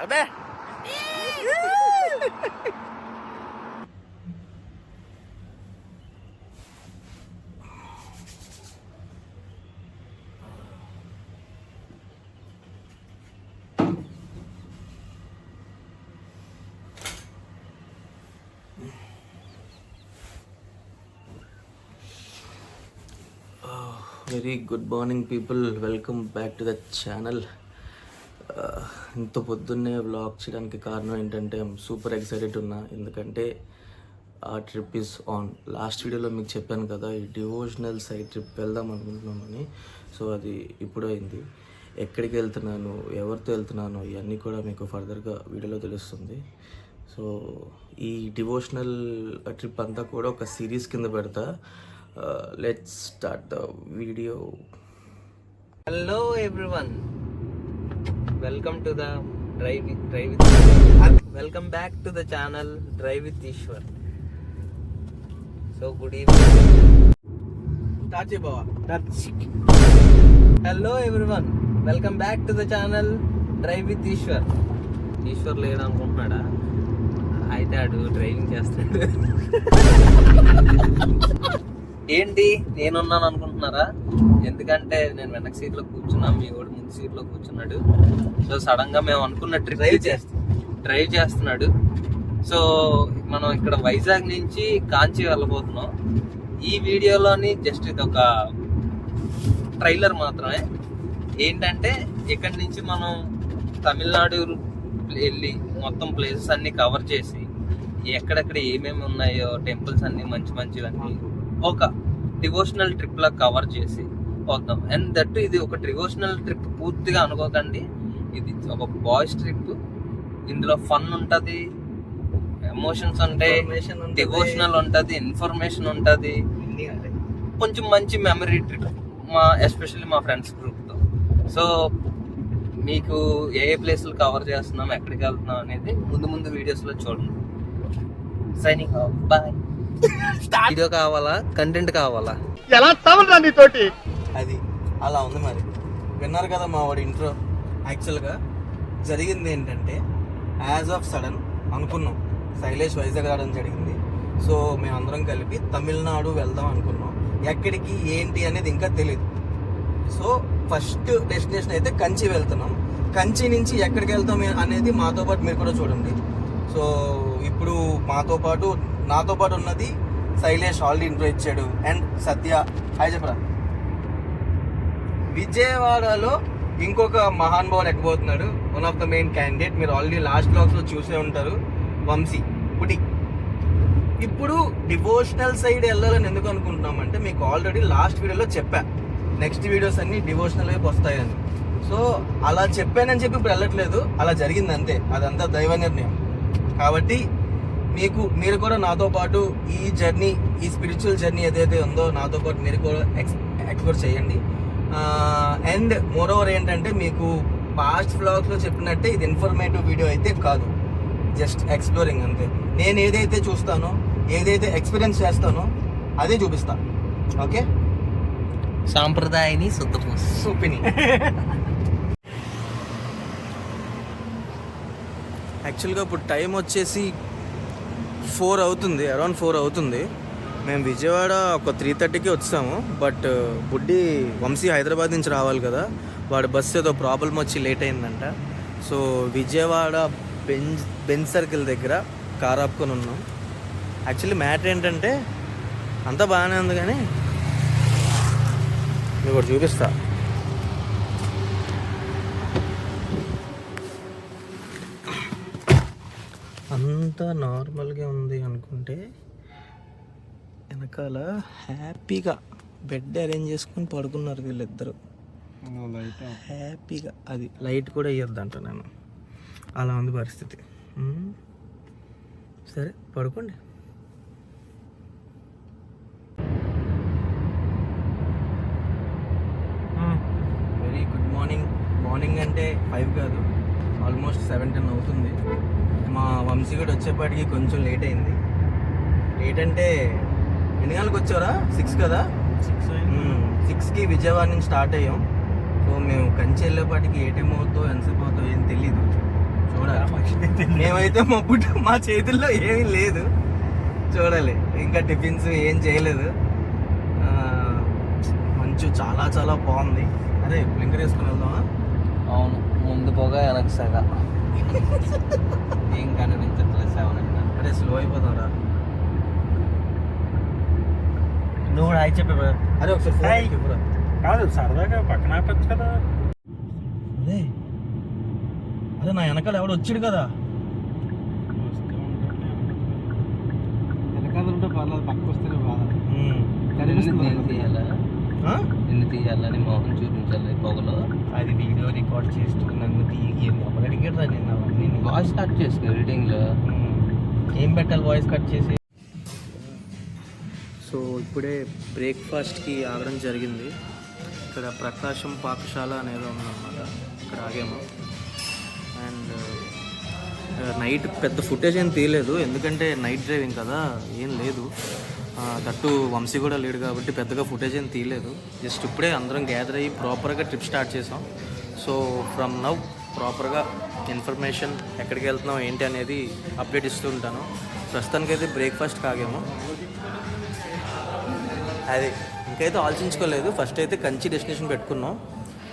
Abe very good morning people, welcome back to the channel. ఇంత పొద్దున్నే vlog చేయడానికి కారణం ఏంటంటే ఐఎమ్ సూపర్ ఎక్సైటెడ్ ఉన్నా. ఎందుకంటే ఆ ట్రిప్ ఈజ్ ఆన్. లాస్ట్ వీడియోలో మీకు చెప్పాను కదా, ఈ డివోషనల్ సైడ్ ట్రిప్ వెళ్దాం అనుకుంటున్నామని. సో అది ఇప్పుడు అయింది. ఎక్కడికి వెళ్తున్నాను, ఎవరితో వెళ్తున్నాను, ఇవన్నీ కూడా మీకు ఫర్దర్గా వీడియోలో తెలుస్తుంది. సో ఈ డివోషనల్ ట్రిప్ అంతా కూడా ఒక సిరీస్ కింద పెడతా. Let's start the video. Hello everyone, welcome to the drive with welcome back to the channel Drive with Ishwar. So good evening. Touch baba touch. Hello everyone, welcome back to the channel Drive with Ishwar. Eshwar లేడు అనుకుంటున్నాడా? అయితే అడు driving చేస్తాడు. ఏంటి నేనున్నాను అనుకుంటున్నారా? ఎందుకంటే నేను వెనక సీట్లో కూర్చున్నా, మీ వాడు ముందు సీట్లో కూర్చున్నాడు. సో సడన్ గా మేము అనుకున్న ట్రిప్ డ్రైవ్ చేస్తున్నాడు. సో మనం ఇక్కడ వైజాగ్ నుంచి కాంచి వెళ్ళబోతున్నాం. ఈ వీడియోలోని జస్ట్ ఇది ఒక ట్రైలర్ మాత్రమే. ఏంటంటే ఇక్కడి నుంచి మనం తమిళనాడు వెళ్ళి మొత్తం ప్లేసెస్ అన్ని కవర్ చేసి ఎక్కడెక్కడ ఏమేమి ఉన్నాయో టెంపుల్స్ అన్ని మంచి మంచివన్నీ ఒక డివోషనల్ ట్రిప్ లా కవర్ చేసి వద్దాం. అండ్ దట్ ఇది ఒక డివోషనల్ ట్రిప్ పూర్తిగా అనుకోకండి, ఇది ఒక బాయ్స్ ట్రిప్. ఇందులో ఫన్ ఉంటది, ఎమోషన్స్ ఉంటాయి, డివోషనల్ ఉంటది, ఇన్ఫర్మేషన్ ఉంటది, కొంచెం మంచి మెమరీ ట్రిప్ ఎస్పెషల్లీ మా ఫ్రెండ్స్ గ్రూప్ తో. సో మీకు ఏ ప్లేసులు కవర్ చేస్తున్నాం, ఎక్కడికి వెళ్తున్నాం అనేది ముందు ముందు వీడియోస్ లో చూడండి. Signing off, bye. వీడియో కావాలా, కంటెంట్ కావాలా, ఎలా తమరా నీతోటి? అది అలా ఉంది. మరి విన్నారు కదా మా వాడి ఇంట్రో. యాక్చువల్గా జరిగింది ఏంటంటే, యాజ్ ఆఫ్ సడన్ అనుకున్నాం శైలేష్ వైజాగ్ రావడం జరిగింది. సో మేమందరం కలిపి తమిళనాడు వెళ్దాం అనుకున్నాం. ఎక్కడికి ఏంటి అనేది ఇంకా తెలియదు. సో ఫస్ట్ డెస్టినేషన్ అయితే కంచి వెళ్తున్నాం. కంచి నుంచి ఎక్కడికి వెళ్తాం అనేది మాతో పాటు మీరు కూడా చూడండి. సో ఇప్పుడు నాతో పాటు ఉన్నది శైలేష్, ఆల్రెడీ ఇంట్రో ఇచ్చాడు. అండ్ సత్య, హాయ్ చెప్పరా. విజయవాడలో ఇంకొక మహానుభావుడు ఎక్కబోతున్నాడు, one of the main candidate. మీరు ఆల్రెడీ లాస్ట్ బ్లాగ్స్ లో చూసే ఉంటారు, వంశీ పుటి. ఇప్పుడు డివోషనల్ సైడ్ వెళ్ళాలని ఎందుకు అనుకుంటున్నామంటే, మీకు ఆల్రెడీ లాస్ట్ వీడియోలో చెప్పా నెక్స్ట్ వీడియోస్ అన్ని డివోషనల్ వైపు వస్తాయని. సో అలా చెప్పానని చెప్పి ఇప్పుడు వెళ్ళట్లేదు, అలా జరిగింది అంతే. అదంతా దైవ నిర్ణయం. కాబట్టి మీరు కూడా నాతో పాటు ఈ జర్నీ, ఈ స్పిరిచువల్ జర్నీ ఏదైతే ఉందో నాతో పాటు మీరు కూడా ఎక్స్ప్లోర్ చేయండి. అండ్ మోర్ ఓవర్ ఏంటంటే, మీకు పాస్ట్ వ్లాగ్స్లో చెప్పినట్టే ఇది ఇన్ఫర్మేటివ్ వీడియో అయితే కాదు, జస్ట్ ఎక్స్ప్లోరింగ్ అంతే. నేను ఏదైతే చూస్తానో, ఏదైతే ఎక్స్పీరియన్స్ చేస్తానో అదే చూపిస్తా. ఓకే, సాంప్రదాయని సూపిని. యాక్చువల్గా ఇప్పుడు టైం వచ్చేసి 4 అవుతుంది, అరౌండ్ 4 అవుతుంది. మేము విజయవాడ ఒక 3:30కి వచ్చాము. బట్ బుడ్డి వంశీ హైదరాబాద్ నుంచి రావాలి కదా, వాడి బస్సు ఏదో ప్రాబ్లం వచ్చి లేట్ అయిందంట. సో విజయవాడ బెంజ్ సర్కిల్ దగ్గర కార్ ఆపుకొని ఉన్నాం. యాక్చువల్లీ మ్యాటర్ ఏంటంటే, అంతా బాగానే ఉంది కానీ మీకు ఒకటి చూపిస్తా. అంతా నార్మల్గా ఉంది అనుకుంటే, వెనకాల హ్యాపీగా బెడ్ అరేంజ్ చేసుకుని పడుకున్నారు వీళ్ళిద్దరు హ్యాపీగా. అది లైట్ కూడా ఇవ్వద్దంట నేను, అలా ఉంది పరిస్థితి. సరే పడుకోండి. Very good morning. మార్నింగ్ అంటే 5 కాదు, ఆల్మోస్ట్ 7-10 అవుతుంది. మా వంశీ కూడా వచ్చేపాటికి కొంచెం లేట్ అయింది. లేట్ అంటే ఎన్ని గంటలకు వచ్చారా? 6 కదా. 6కి విజయవాడ నుంచి స్టార్ట్ అయ్యాం. సో మేము కంచి వెళ్ళేపాటికి ఏ టైం అవుతుందో, ఎంతసేపు అవుతుందో ఏం తెలీదు. చూడాలి. మేమైతే మా చేతుల్లో ఏమీ లేదు, చూడాలి. ఇంకా టిఫిన్స్ ఏం చేయలేదు. మంచు చాలా చాలా బాగుంది. అదే బ్లింకర్ వేసుకుని వెళ్దామా? అవును, ముందు పోగా వెనక్కి సగా ఏం కనిపించట్లేదు 7 అరే స్లో అయిపోతారా? నువ్వు కూడా హాయ్ చెప్పే బ్రో. అరే ఒకసారి phone హాయ్. ఇవ్వరా? కాదు సరదాగా పక్కన ఆపచ్చు కదా. అదే అదే నా వెనకాల ఎవడు వచ్చాడు కదా. వెనకాల ఉంటే పర్లేదు, పక్కకు వస్తేనే బాధ. నేను తీయాలా, నిన్ను తీయాలని మొహం చూపించాలి పొగలో. అది వీడియో రికార్డ్ చేస్తూ నన్ను అడిగాడు నేను వాయిస్ కట్ చేసుకో ఎడిటింగ్లో. ఏం పెట్టాలి వాయిస్ కట్ చేసి. సో ఇప్పుడే బ్రేక్ఫాస్ట్కి ఆగడం జరిగింది. ఇక్కడ ప్రకాశం పాకశాల అనేది ఉందన్నమాట, ఇక్కడ ఆగాము. అండ్ నైట్ పెద్ద ఫుటేజ్ ఏం తీయలేదు, ఎందుకంటే నైట్ డ్రైవింగ్ కదా, ఏం లేదు. తట్టు వంశీ కూడా లేడు కాబట్టి పెద్దగా ఫుటేజ్ ఏం తీయలేదు. జస్ట్ ఇప్పుడే అందరం గ్యాదర్ అయ్యి ప్రాపర్గా ట్రిప్ స్టార్ట్ చేసాం. సో ఫ్రమ్ నౌ ప్రాపర్గా ఇన్ఫర్మేషన్ ఎక్కడికి వెళ్తున్నాం ఏంటి అనేది అప్డేట్ ఇస్తూ ఉంటాను. ప్రస్తుతానికైతే బ్రేక్ఫాస్ట్ కాగాము. అది ఇంకైతే ఆలోచించుకోలేదు. ఫస్ట్ అయితే కంచి డెస్టినేషన్ పెట్టుకున్నాం.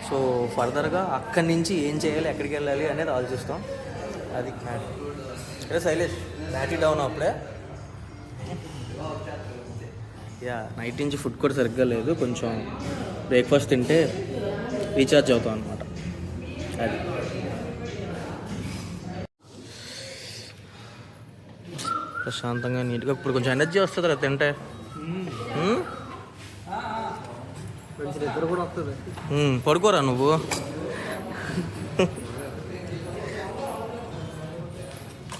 సో ఫర్దర్గా అక్కడి నుంచి ఏం చేయాలి, ఎక్కడికి వెళ్ళాలి అనేది ఆలోచిస్తాం. అది అరే శైలేష్, బ్యాటరీ డౌన్ అప్పుడే. యా, నైట్ నుంచి ఫుడ్ కూడా సరిగ్గా లేదు, కొంచెం బ్రేక్ఫాస్ట్ తింటే రీఛార్జ్ అవుతాం అనమాట. అది ప్రశాంతంగా నీట్గా ఇప్పుడు కొంచెం ఎనర్జీ వస్తుంది కదా తింటే. నిద్ర కూడా వస్తుంది. పడుకోరా నువ్వు.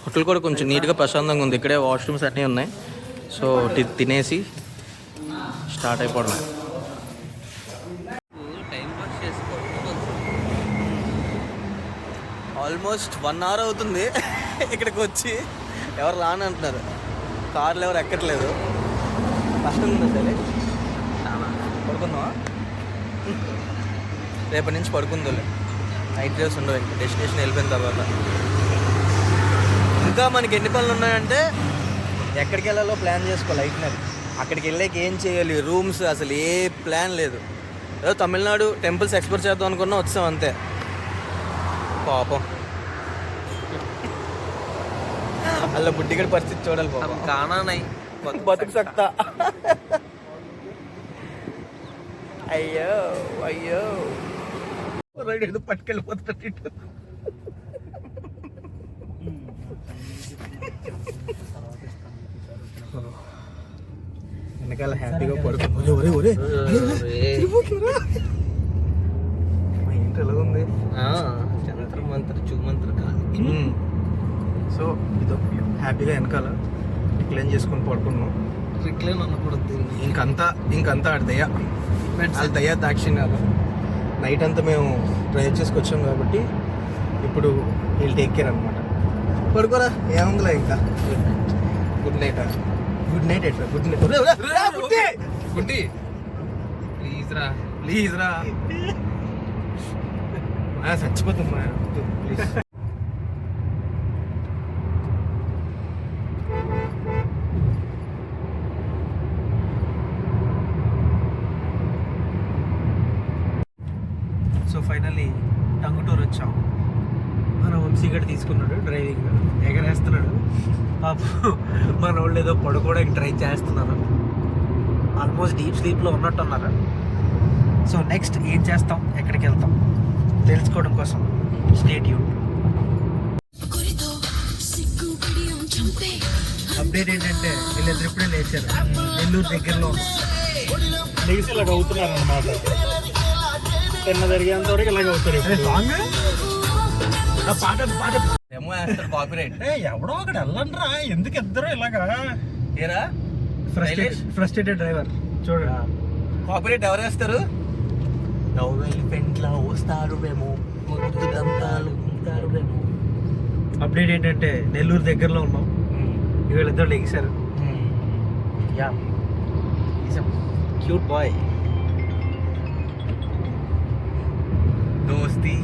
హోటల్ కూడా కొంచెం నీట్గా ప్రశాంతంగా ఉంది, ఇక్కడే వాష్రూమ్స్ అన్నీ ఉన్నాయి. సో తినేసి స్టార్ట్ అయిపోవడం. టైం పాస్ చేసుకో. ఆల్మోస్ట్ 1 hour అవుతుంది ఇక్కడికి వచ్చి. ఎవరు రాని అంటున్నారు, కార్లు ఎవరు ఎక్కట్లేదు. కష్టంగా ఉంది సరే. పడుకుందామా? రేపటి నుంచి పడుకుందాలే, నైట్ డ్రైవ్స్ ఉండవు ఇంకా డెస్టినేషన్ వెళ్ళిపోయిన తర్వాత. ఇంకా మనకి ఎన్ని పనులు ఉన్నాయంటే ఎక్కడికి వెళ్ళాలో ప్లాన్ చేసుకోవాలి. లైట్నర్ అక్కడికి వెళ్ళాక ఏం చేయాలి, రూమ్స్, అసలు ఏ ప్లాన్ లేదు. ఏదో తమిళనాడు టెంపుల్స్ ఎక్స్ప్లోర్ చేద్దాం అనుకున్నా, వచ్చాం అంతే. పాపం అలా బుడ్డిగడి పరిస్థితి చూడాలి పాపం. కానానై బతుకు సక్తా. అయ్యో అయ్యో ఏదో పట్టుకెళ్ళిపోతాడు. వెనకాల హ్యాపీగా పడుకో. ఏంటి ఎలా ఉంది? జంతర్ మంత్ర చూమంత్ర కాదు. సో ఇదో హ్యాపీగా వెనకాల క్లీన్ చేసుకొని పడుకున్నాం. రిక్లైన్ అనకూడదు. ఇంకంతా ఆడ దయ్యా, అది దయ్యా దాక్షిణ్యాలు. నైట్ అంతా మేము డ్రైవ్ చేసుకొచ్చాం కాబట్టి ఇప్పుడు వీళ్ళు టేక్ కేర్ అనమాట. పడుకోరా, ఏముందిలే ఇంకా. Good night. గుడ్ నైట్ ఎట్లా? Good night. గుడ్డి ప్లీజ్ రా, ప్లీజ్ రా, చచ్చిపోతున్నా ప్లీజ్. సో ఫైనల్లీ టంగుటూరు వచ్చాం. మన వంశీగడ్ తీసుకున్నాడు డ్రైవింగ్, ఎగరేస్తున్నాడు. మన వాళ్ళు ఏదో పడుకోవడానికి ట్రై చేస్తున్నారు. ఆల్మోస్ట్ డీప్ స్లీప్లో ఉన్నట్టున్నారు. సో నెక్స్ట్ ఏం చేస్తాం, ఎక్కడికి వెళ్తాం తెలుసుకోవడం కోసం స్టే ట్యూన్. అప్డేట్ ఏంటంటే వీళ్ళిద్దరు ఇప్పుడే లేచారు, నెల్లూరు దగ్గరలో లేచి ఇలాగ అవుతున్నారు అనమాట. తిన్న జరిగేంత వరకు ఇలాగ అవుతారు. ఎవడో ఒకటి వెళ్ళండి రా, ఎందుకు ఇద్దరు ఇలాగా? ఏరా ఫ్రస్ట్రేటెడ్ డ్రైవర్ చూడండి. కాపీరేట్ ఎవరు వేస్తారు? పెంట్లా వస్తారు మేము, అప్డేట్ ఏంటంటే నెల్లూరు దగ్గరలో ఉన్నాం. వీళ్ళిద్దరు లెగిసారు. Yeah, cute boy. దోస్తి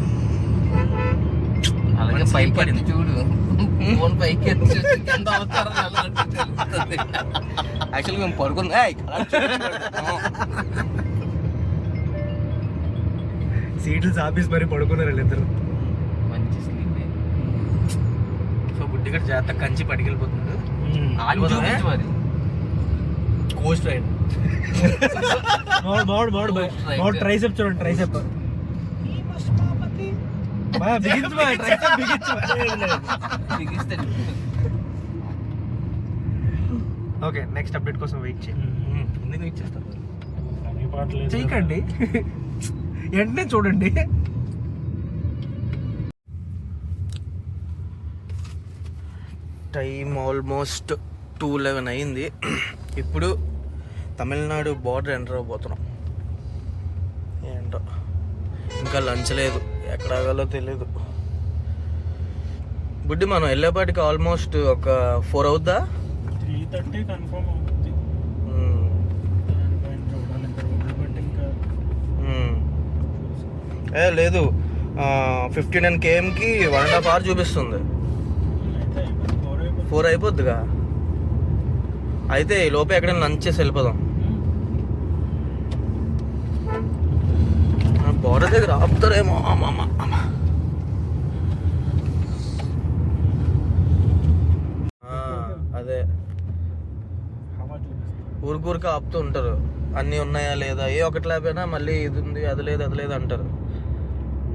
అలాగే పైప్ పడింది చూడు ఫోన్ పైకి ఎత్తి చూసి కింద అవతారం ఎలా ఉంటుందో తెలుస్తుంది. యాక్చువల్గా మేము పడుకుంది సీట్లు చాపేసి మరి పడుకున్నారు వీళ్ళిద్దరు. మంచి స్లీప్. సో బుడ్డిగడ జాగ్రత్త కంచి పట్టుకెళ్ళిపోతున్నాడు. మరి కోస్ట్ రైడ్ మాడు ట్రైసెప్ చూడండి, ట్రైసెప్ బిగిస్తే ఓకే. నెక్స్ట్ అప్డేట్ కోసం వెయిట్ ఎందుకు వెయిట్ చేస్తారు? చేయకండి, వెంటనే చూడండి. టైం ఆల్మోస్ట్ 2:11 అయింది. ఇప్పుడు తమిళనాడు బార్డర్ ఎంటర్ అవబోతున్నాం. ఏంటో ఇంకా లంచ్ లేదు, ఎక్కడ ఆగాలో తెలియదు. బుడ్డి మనం వెళ్ళేపాటికి ఆల్మోస్ట్ ఒక 4 అవుద్దా? 3:30 కన్ఫర్మ్ అవుతుంది. లేదు 59 kmకి 1.5 hour చూపిస్తుంది. 4 అయిపోద్దిగా. అయితే ఈ లోపే ఎక్కడైనా లంచ్ చేసి వెళ్ళిపోదాం. బోర్డర్ దగ్గర ఆపుతారేమో. అదే ఊరికూరికి ఆపుతూ ఉంటారు. అన్నీ ఉన్నాయా లేదా, ఏ ఒకటి లేకపోయినా మళ్ళీ ఇది ఉంది అది లేదు అంటారు.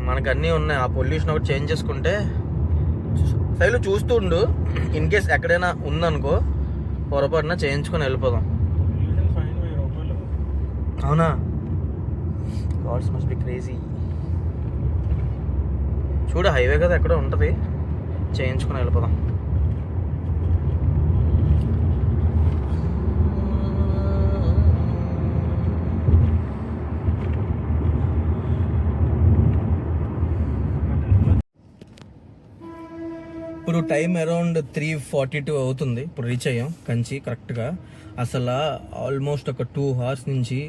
మనకు అన్నీ ఉన్నాయి. ఆ పొల్యూషన్ ఒకటి చేంజ్ చేసుకుంటే సైలు చూస్తూ ఉండు. ఇన్ కేస్ ఎక్కడైనా ఉందనుకో పొరపాటున చేయించుకొని వెళ్ళిపోదాం. అవునా? God's must be crazy. చూడు హైవే కదా ఎక్కడో ఉంటుంది, చేయించుకొని వెళ్ళిపోదాం. ఇప్పుడు టైం అరౌండ్ 3:42 అవుతుంది. ఇప్పుడు రీచ్ అయ్యాం కంచి కరెక్ట్గా. అసలు ఆల్మోస్ట్ ఒక 2 hours నుంచి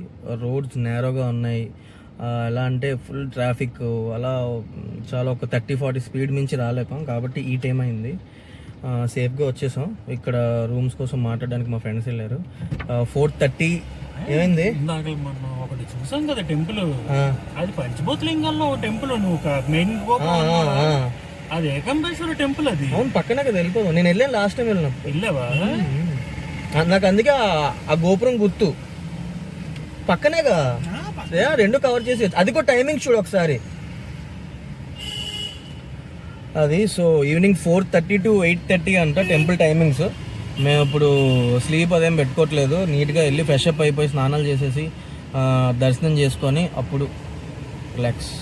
రోడ్స్ నేరోగా ఉన్నాయి. ఎలా అంటే ఫుల్ ట్రాఫిక్, అలా చాలా ఒక 30-40 స్పీడ్ మించి రాలేపాం. కాబట్టి ఈ టైం అయింది. సేఫ్గా వచ్చేసాం. ఇక్కడ రూమ్స్ కోసం మాట్లాడడానికి మా ఫ్రెండ్స్ వెళ్ళారు. 4:30 ఏమైంది? ఒకటి చూసాం కదా టెంపుల్, అది పంచభూతలింగాల్లో టెంపుల్. నువ్వు మెయిన్ అది ఏకంబేశ్వర టెంపుల్. అది అవును, పక్కనే కదా వెళ్ళిపోదాం. నేను వెళ్ళాను లాస్ట్ టైం వెళ్ళినప్పుడు. వెళ్ళావా? నాకు అందుకే ఆ గోపురం గుర్తు. పక్కనేగా, రెండు కవర్ చేసి. అది కూడా టైమింగ్ చూడు ఒకసారి అది. సో ఈవినింగ్ 4:30 to 8:30 అంట టెంపుల్ టైమింగ్స్. మేము ఇప్పుడు స్లీప్ అదేం పెట్టుకోవట్లేదు. నీట్గా వెళ్ళి ఫ్రెష్ అప్ అయిపోయి స్నానాలు చేసేసి దర్శనం చేసుకొని అప్పుడు రిలాక్స్.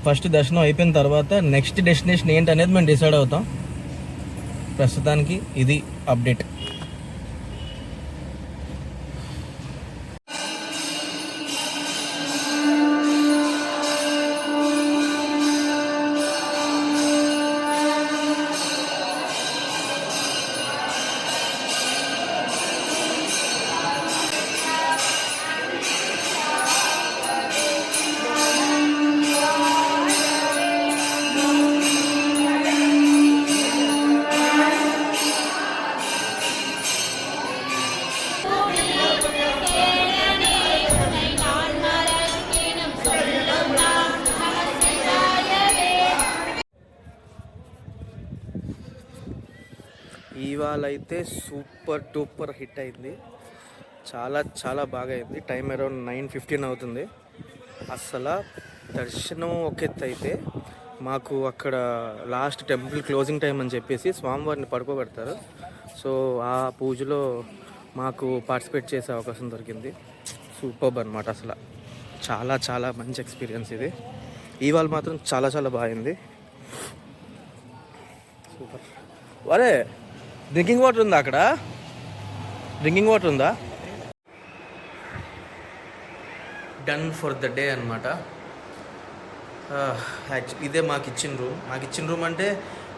ఫస్ట్ దర్శనం అయిపోయిన తర్వాత నెక్స్ట్ డెస్టినేషన్ ఏంటనేది మేము డిసైడ్ అవుతాం. ప్రస్తుతానికి ఇది అప్డేట్. ఇవాళ అయితే సూపర్ డూపర్ హిట్ అయింది. చాలా చాలా బాగా అయింది. టైం అరౌండ్ 9:15 అవుతుంది. అసలు దర్శనం ఒక ఎత్తు అయితే మాకు అక్కడ లాస్ట్ టెంపుల్ క్లోజింగ్ టైం అని చెప్పేసి స్వామివారిని పడుకోబెడతారు. సో ఆ పూజలో మాకు పార్టిసిపేట్ చేసే అవకాశం దొరికింది. సూపర్బ్ అనమాట. అసలు చాలా చాలా మంచి ఎక్స్పీరియన్స్ ఇది. ఇవాళ మాత్రం చాలా చాలా బాగుంది. సూపర్. వరే డ్రింకింగ్ వాటర్ ఉందా అక్కడ? డ్రింకింగ్ వాటర్ ఉందా? డన్ ఫర్ ద డే అనమాట. ఇదే మాకు ఇచ్చిన రూమ్ అంటే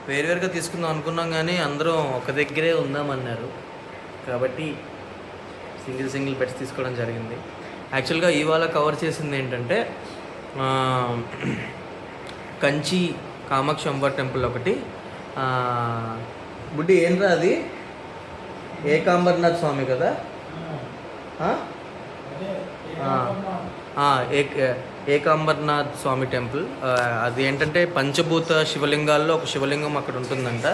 వేరువేరుగా తీసుకుందాం అనుకున్నాం, కానీ అందరం ఒక దగ్గరే ఉందామన్నారు. కాబట్టి సింగిల్ బెడ్స్ తీసుకోవడం జరిగింది. యాక్చువల్గా ఇవాళ కవర్ చేసింది ఏంటంటే కంచి కామాక్షి అమ్మవారి టెంపుల్ ఒకటి. బుడ్డి ఏంట్రా అది? ఏకాంబర్నాథ్ స్వామి కదా? ఏకాంబర్నాథ్ స్వామి టెంపుల్. అది ఏంటంటే పంచభూత శివలింగాల్లో ఒక శివలింగం అక్కడ ఉంటుందంట.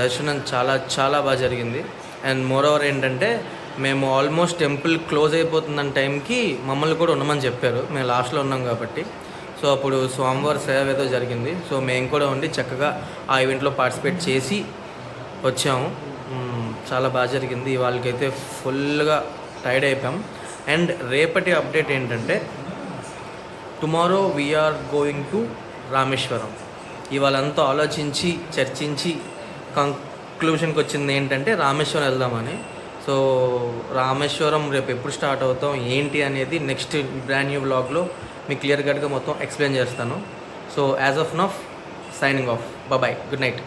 దర్శనం చాలా చాలా బాగా జరిగింది. అండ్ మోర్ ఓవర్ ఏంటంటే మేము ఆల్మోస్ట్ టెంపుల్ క్లోజ్ అయిపోతున్న టైంకి మమ్మల్ని కూడా ఉండమని చెప్పారు, మేము లాస్ట్లో ఉన్నాం కాబట్టి. సో అప్పుడు స్వామివారి సేవ ఏదో జరిగింది. సో మేము కూడా ఉండి చక్కగా ఆ ఈవెంట్లో పార్టిసిపేట్ చేసి వచ్చాము. చాలా బాగా జరిగింది. వాళ్ళకైతే ఫుల్గా టైర్డ్ అయిపోయాం. అండ్ రేపటి అప్డేట్ ఏంటంటే tomorrow we are going to Rameswaram. ఇవాళంతా ఆలోచించి చర్చించి కంక్లూషన్కి వచ్చింది ఏంటంటే రామేశ్వరం వెళ్దామని. సో రామేశ్వరం రేపు ఎప్పుడు స్టార్ట్ అవుతాం ఏంటి అనేది నెక్స్ట్ బ్రాండ్ న్యూ వ్లాగ్లో మీకు క్లియర్ కట్గా మొత్తం ఎక్స్ప్లెయిన్ చేస్తాను. So as of now signing off. Bye, good night.